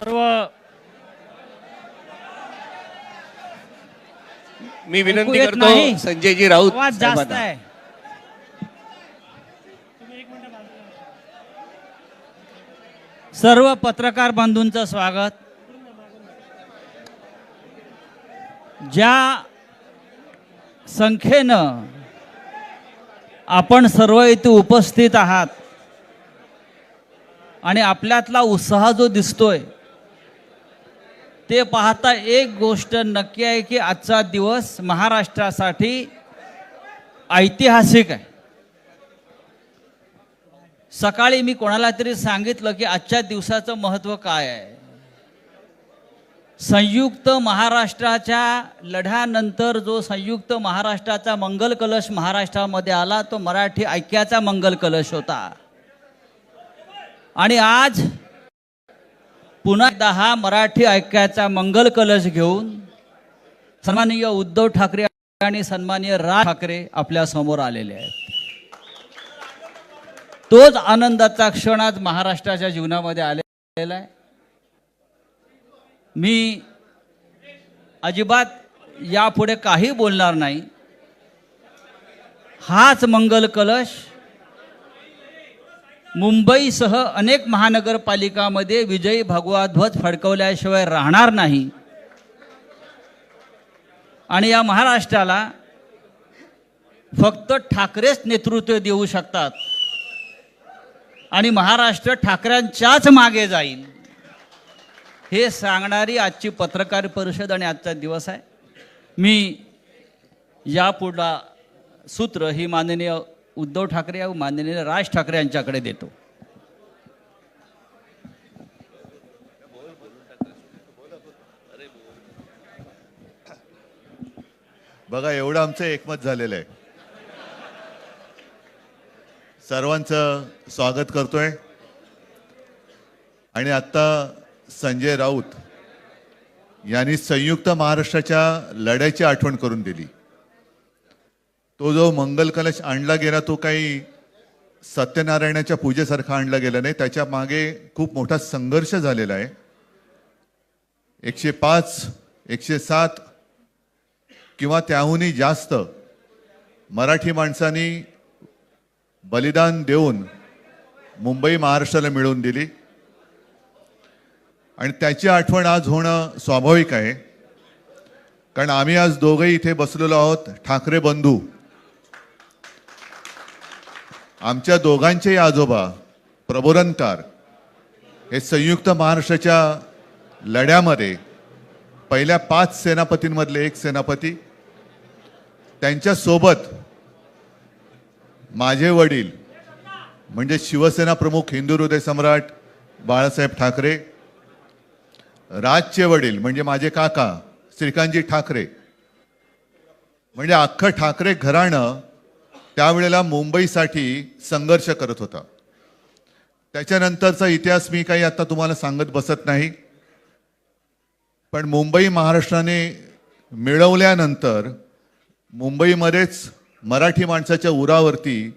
सर्व मी विनंती येत करतो नाही. संजयजी राऊत आवाज जास्त साहेबांना. आहे. सर्व पत्रकार बंधूंचं स्वागत. ज्या संख्येनं आपण सर्व इथे उपस्थित आहात आणि आपल्यातला उत्साह जो दिसतोय ते पाहता एक गोष्ट नक्की आहे की आजचा दिवस महाराष्ट्रासाठी ऐतिहासिक आहे. सकाळी मी कोणाला तरी सांगितलं की आजच्या दिवसाचं महत्त्व काय आहे. संयुक्त महाराष्ट्राच्या लढ्यानंतर जो संयुक्त महाराष्ट्राचा मंगल कलश महाराष्ट्रामध्ये आला तो मराठी ऐक्याचा मंगल कलश होता. आणि आज पुन्हा एकदा हा मराठी ऐक्याचा मंगल कलश घेऊन सन्माननीय उद्धव ठाकरे आणि सन्माननीय राज ठाकरे आपल्या समोर आलेले आहेत. तोच आनंदाचा क्षण आज महाराष्ट्राच्या जीवनामध्ये आलेला आहे. मी अजिबात यापुढे काही बोलणार नाही. हाच मंगल कलश मुंबईसह अनेक महानगरपालिकामध्ये विजयी भगवा ध्वज फडकवल्याशिवाय राहणार नाही. आणि या महाराष्ट्राला फक्त ठाकरेच नेतृत्व देऊ शकतात आणि महाराष्ट्र ठाकरेंच्याच मागे जाईल हे सांगणारी आजची पत्रकार परिषद आणि आजचा दिवस आहे. मी यापुढला सूत्र ही माननीय उद्धव ठाकरे व माननीय राज ठाकरे यांच्याकडे देतो. बघा एवढं आमचं एकमत झालेलं आहे. सर्वांचं स्वागत करतोय. आणि आता संजय राऊत यांनी संयुक्त महाराष्ट्राच्या लढ्याची आठवण करून दिली. तो जो मंगल कलश आणला गेला तो काही सत्यनारायणाच्या पूजेसारखा आणला गेला नाही. त्याच्या मागे खूप मोठा संघर्ष झालेला आहे. 105 107 किंवा त्याहूनही जास्त मराठी माणसांनी बलिदान देऊन मुंबई महाराष्ट्राला मिळवून दिली आणि त्याची आठवण आज होणं स्वाभाविक आहे. कारण आम्ही आज दोघंही इथे बसलेलो आहोत ठाकरे बंधू. आमच्या दोघांचेही आजोबा प्रबोधनकार हे संयुक्त महाराष्ट्राच्या लढ्यामध्ये पहिल्या 5 सेनापतींमधले एक सेनापती. त्यांच्यासोबत माझे वडील म्हणजे शिवसेना प्रमुख हिंदू हृदय सम्राट बाळासाहेब ठाकरे, राजचे वडील म्हणजे माझे काका श्रीकांतजी ठाकरे, म्हणजे अख्खं ठाकरे घराणं त्यावेळेला मुंबईसाठी संघर्ष करत होता. त्याच्यानंतरचा इतिहास मी काही आता तुम्हाला सांगत बसत नाही. पण मुंबई महाराष्ट्राने मिळवल्यानंतर मुंबईमध्येच मराठी माणसाच्या उरावरती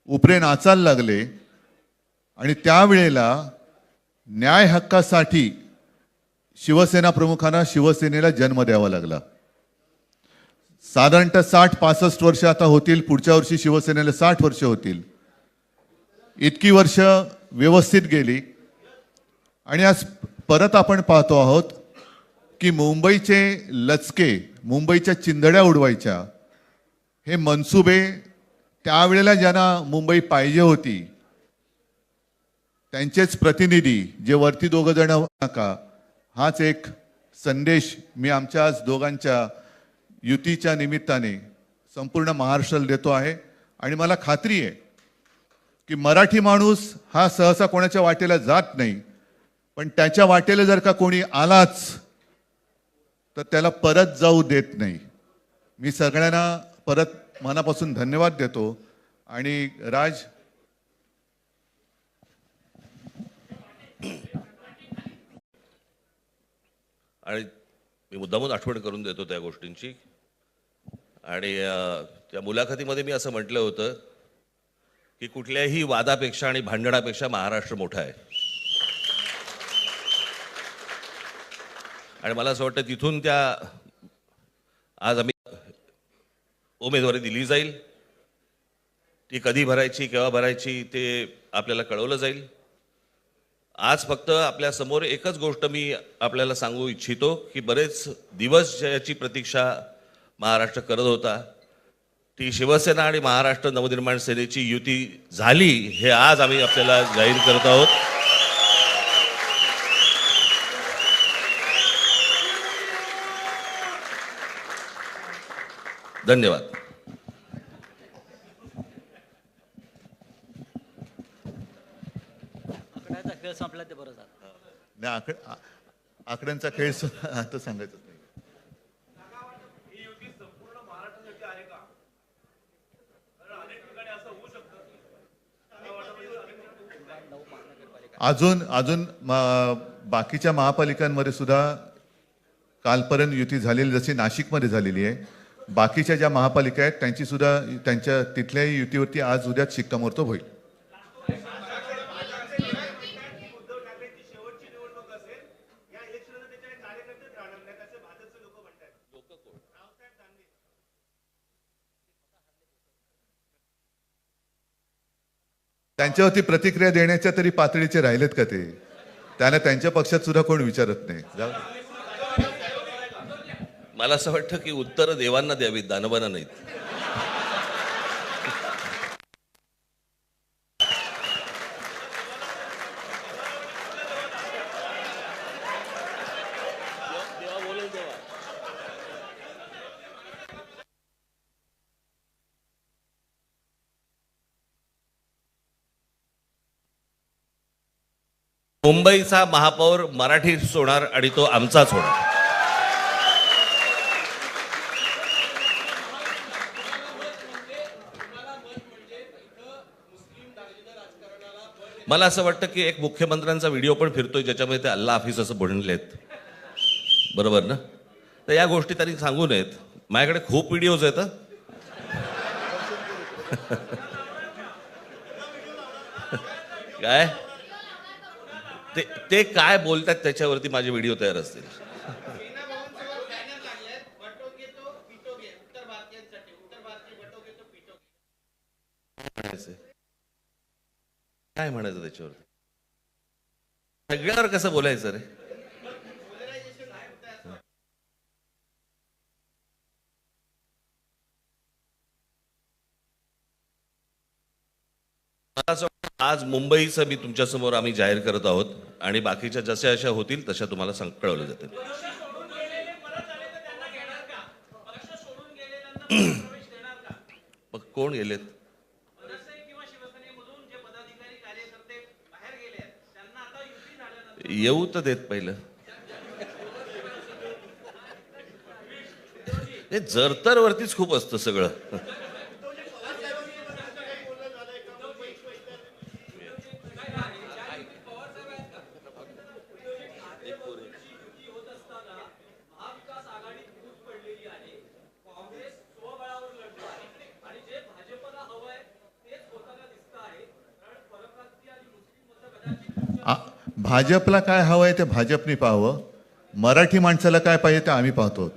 उपरे नाचायला लागले आणि त्यावेळेला न्याय हक्कासाठी शिवसेना प्रमुखांना शिवसेनेला जन्म द्यावा लागला. साधारणतः 60-65 वर्ष आता होतील. पुढच्या वर्षी शिवसेनेला 60 वर्ष होतील. इतकी वर्ष व्यवस्थित गेली आणि आज परत आपण पाहतो आहोत की मुंबईचे लचके, मुंबईच्या चिंधड्या उडवायच्या हे मनसुबे त्यावेळेला ज्यांना मुंबई पाहिजे होती त्यांचेच प्रतिनिधी जे वरती दोघं जण नका, हाच एक संदेश मी आमच्या आज दोघांच्या युतीच्या निमित्ताने संपूर्ण महाराष्ट्राला देतो आहे. आणि मला खात्री आहे की मराठी माणूस हा सहसा कोणाच्या वाटेला जात नाही. पण त्याच्या वाटेला जर का कोणी आलाच तर त्याला परत जाऊ देत नाही. मी सगळ्यांना परत मनापासून धन्यवाद देतो. आणि राज, आणि मी मुद्दामून आठवण करून देतो त्या गोष्टींची. आणि त्या मुलाखतीमध्ये मी असं म्हटलं होतं की कुठल्याही वादापेक्षा आणि भांडणापेक्षा महाराष्ट्र मोठा आहे. आणि मला असं वाटतं तिथून त्या आज आम्ही उमेदवारी दिली जाईल. ती कधी भरायची, केव्हा भरायची ते आपल्याला कळवलं जाईल. आज फक्त आपल्या समोर एकच गोष्ट मी आपल्याला सांगू इच्छितो की बरेच दिवस ज्याची प्रतीक्षा महाराष्ट्र करत होता, ती शिवसेना आणि महाराष्ट्र नवनिर्माण सेनेची युती झाली, हे आज आम्ही आपल्याला जाहीर करत आहोत. धन्यवाद. आकड्याचा खेळ संपला ते बरं झालं. नाही, आकड्यांचा खेळ आता सांगायचं नाही. अजून अजून बाकीच्या महापालिकांमध्ये सुद्धा कालपर्यंत युती झालेली, जशी नाशिकमध्ये झालेली आहे, बाकीच्या ज्या महापालिका आहेत त्यांची सुद्धा त्यांच्या तिथल्याही युतीवरती आज उद्याच शिक्कामोर्तब होईल. त्यांच्यावरती प्रतिक्रिया देण्याच्या तरी पातळीचे राहिलेत का ते? त्यांना त्यांच्या पक्षात सुद्धा कोण विचारत नाही. जाऊ दे. मला असं वाटतं की उत्तरं देवांना द्यावीत, दानवांना नाहीत. मुंबईचा महापौर मराठीच होणार आणि तो आमचाच होणार. मला असं वाटतं की एक मुख्यमंत्र्यांचा व्हिडिओ पण फिरतोय ज्याच्यामध्ये ते अल्ला हाफिज असं बनलेत, बरोबर ना? तर या गोष्टी त्यांनी सांगू नयेत. माझ्याकडे खूप व्हिडिओज आहेत. काय ते काय बोलतात त्याच्यावरती माझे व्हिडिओ तयार असतील. काय म्हणायचं त्याच्यावरती? सगळ्यावर कसं बोलायचं रे? मला असं वाटतं आज मुंबईचं मी तुमच्यासमोर आम्ही जाहीर करत आहोत आणि बाकीच्या जशा अशा होतील तशा तुम्हाला कळवलं जातील. मग कोण गेलेत? येऊ तर देत पहिलं. हे जरतर वरतीच खूप असतं सगळं. भाजपला काय हवं आहे ते भाजपने पाहावं, मराठी माणसाला काय पाहिजे ते आम्ही पाहतो.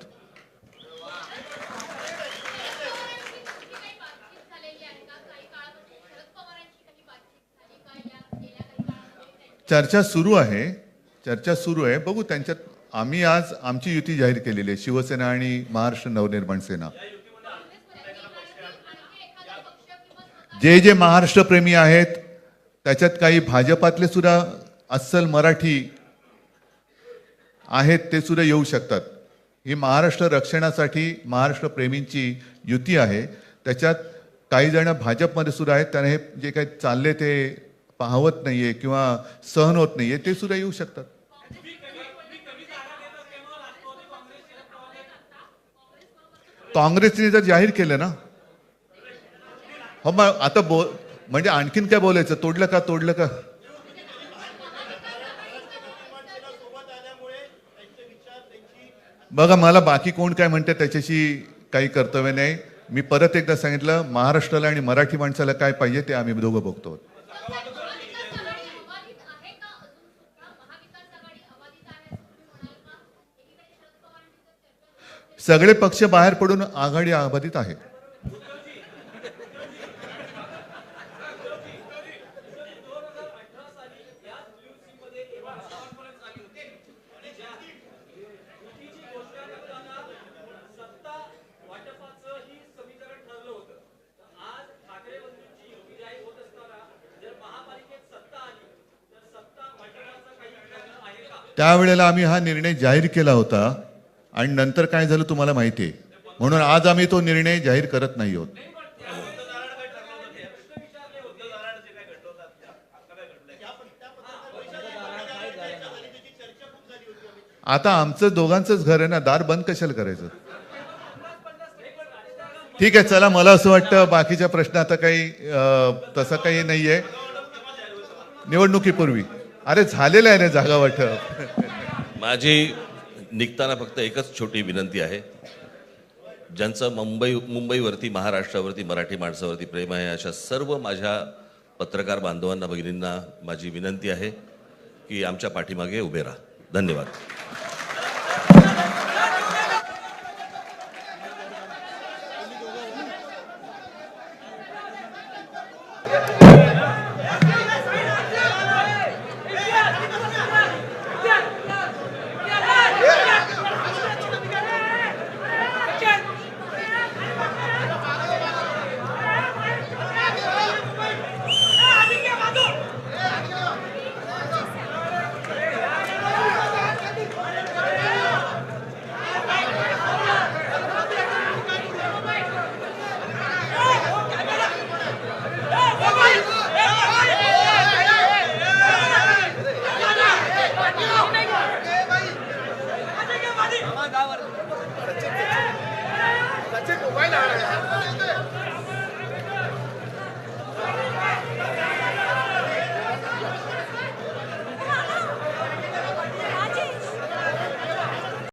चर्चा सुरू आहे, चर्चा सुरू आहे. बघू त्यांच्यात. आम्ही आज आमची युती जाहीर केलेली आहे, शिवसेना आणि महाराष्ट्र नवनिर्माण सेना. जे जे महाराष्ट्र प्रेमी आहेत त्याच्यात काही भाजपातले सुद्धा अस्सल मराठी आहेत, ते सुद्धा येऊ शकतात. ही महाराष्ट्र रक्षणासाठी महाराष्ट्र प्रेमींची युती आहे. त्याच्यात काही जण भाजपमध्ये सुद्धा आहेत, त्यांना हे जे काही चालले ते पाहवत नाहीये किंवा सहन होत नाहीये, ते सुद्धा येऊ शकतात. काँग्रेसने जर जाहीर केलं ना, हो मग आता म्हणजे आणखीन काय बोलायचं? तोडलं का तोडलं का? बघा, मला बाकी कोण काय म्हणते त्याच्याशी काही कर्तव्य नाही. मी परत एकदा सांगितलं, महाराष्ट्राला आणि मराठी माणसाला काय पाहिजे ते आम्ही दोघं बघतो. सगळे पक्ष बाहेर पडून आघाडी आबाधित आहे. त्यावेळेला आम्ही हा निर्णय जाहीर केला होता आणि नंतर काय झालं तुम्हाला माहिती आहे. म्हणून आज आम्ही तो निर्णय जाहीर करत नाही आहोत. आता आमचं दोघांचंच घर आहे ना, दार बंद कशाला करायचं. ठीक आहे, चला. मला असं वाटतं बाकीच्या प्रश्न आता काही तसं काही नाहीये. निवडणुकीपूर्वी अरे झालेलं आहे ना जागा वाटप. माझी निघताना फक्त एकच छोटी विनंती आहे. ज्यांचं मुंबईवरती, महाराष्ट्रावरती, मराठी माणसावरती प्रेम आहे, अशा सर्व माझ्या पत्रकार बांधवांना, भगिनींना माझी विनंती आहे की आमच्या पाठीमागे उभे राहा. धन्यवाद.